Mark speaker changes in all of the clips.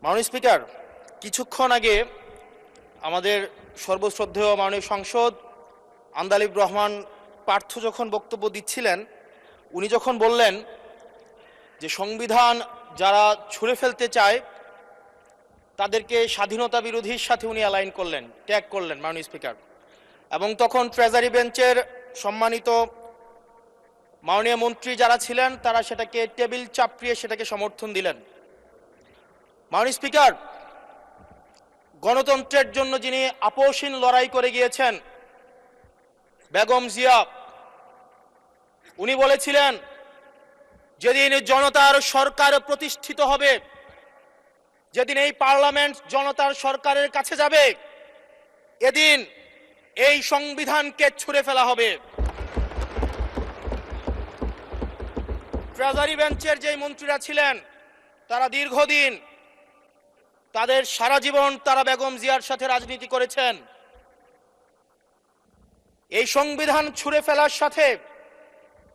Speaker 1: মাননীয় স্পিকার, কিছুক্ষণ আগে আমাদের সর্বশ্রদ্ধেয় মাননীয় সংসদ আন্দালিব রহমান পার্থ যখন বক্তব্য দিচ্ছিলেন, উনি যখন বললেন যে সংবিধান যারা ছুঁড়ে ফেলতে চায় তাদেরকে স্বাধীনতা বিরোধীর সাথে উনি অ্যালাইন করলেন, ট্যাগ করলেন মাননীয় স্পিকার। এবং তখন ট্রেজারি বেঞ্চের সম্মানিত মাননীয় মন্ত্রী যারা ছিলেন তারা সেটাকে টেবিল চাপড়িয়ে সেটাকে সমর্থন দিলেন। মাননীয় স্পিকার, গণতন্ত্রের জন্য যিনি আপোষহীন লড়াই করে গিয়েছেন বেগম জিয়া, উনি বলেছিলেন যেদিন জনতার সরকার প্রতিষ্ঠিত হবে, যেদিন এই পার্লামেন্ট জনতার সরকারের কাছে যাবে, এদিন এই সংবিধানকে ছুঁড়ে ফেলা হবে। ট্রেজারি বেঞ্চের যে মন্ত্রীরা ছিলেন তারা দীর্ঘদিন, তাদের সারা জীবন তারা বেগম জিয়ার সাথে রাজনীতি করেছেন। এই সংবিধান ছুঁড়ে ফেলার সাথে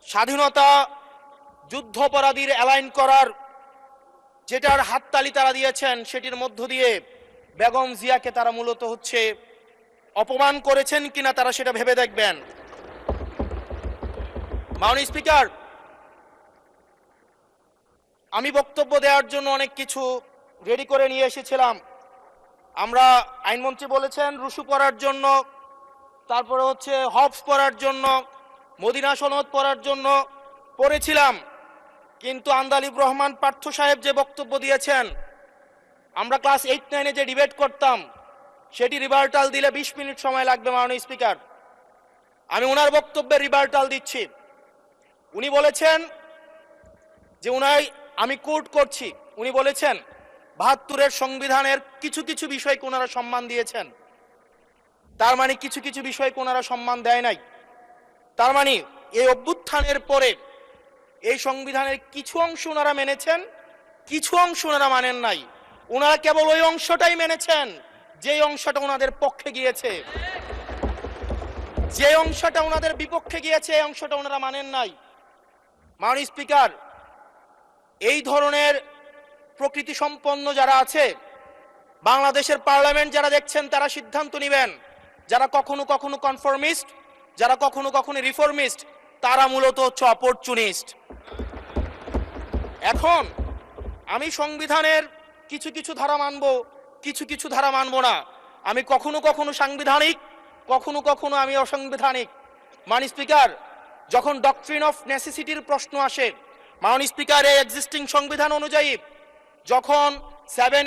Speaker 1: স্বাধীনতা যুদ্ধাপরাধীর অ্যালাইন করার যেটার হাততালি তারা দিয়েছেন, সেটির মধ্য দিয়ে বেগম জিয়াকে তারা মূলত অপমান করেছেন কিনা তারা সেটা ভেবে দেখবেন। মাননীয় স্পিকার, আমি বক্তব্য দেওয়ার জন্য অনেক কিছু রেডি করে নিয়ে এসেছিলাম। আমরা আইনমন্ত্রী বলেছেন রুশু পড়ার জন্য, তারপরে হবস পড়ার জন্য, মদিনা সনদ পড়ার জন্য পড়েছিলাম, কিন্তু আন্দালিব রহমান পার্থ সাহেব যে বক্তব্য দিয়েছেন, আমরা ক্লাস 8-9-এ যে ডিবেট করতাম সেটি রিভার্টাল দিলে 20 মিনিট সময় লাগবে। মাননীয় স্পিকার, আমি ওনার বক্তব্যের রিভার্টাল দিচ্ছি। উনি বলেছেন যে আমি কোট করছি, উনি বলেছেন ৭২-এর সংবিধানের কিছু কিছু বিষয়কে ওনারা সম্মান দিয়েছেন। তার মানে কিছু কিছু বিষয়কে ওনারা সম্মান দেয় নাই। তার মানে এই অভ্যুত্থানের পরে এই সংবিধানের কিছু অংশ ওনারা মেনেছেন, কিছু অংশ ওনারা মানেন নাই। ওনারা কেবল ওই অংশটাই মেনেছেন যে অংশটা ওনাদের পক্ষে গিয়েছে, যে অংশটা ওনাদের বিপক্ষে গিয়েছে এই অংশটা ওনারা মানেন নাই। মাননীয় স্পিকার, এই ধরনের প্রকৃতি সম্পন্ন যারা আছে বাংলাদেশের পার্লামেন্ট যারা দেখছেন তারা সিদ্ধান্ত নেবেন, যারা কখনো কখনো কনফর্মিস্ট, যারা কখনো কখনো রিফর্মিস্ট, তারা মূলত অপরচুনিস্ট। এখন আমি সংবিধানের কিছু কিছু ধারা মানব, কিছু কিছু ধারা মানব না। আমি কখনো কখনো সাংবিধানিক, কখনো কখনো আমি অসাংবিধানিক। মাননীয় স্পিকার, যখন ডক্ট্রিন অফ নেসেসিটির প্রশ্ন আসে, মাননীয় স্পিকার, এই এক্সিস্টিং সংবিধান অনুযায়ী যখন 7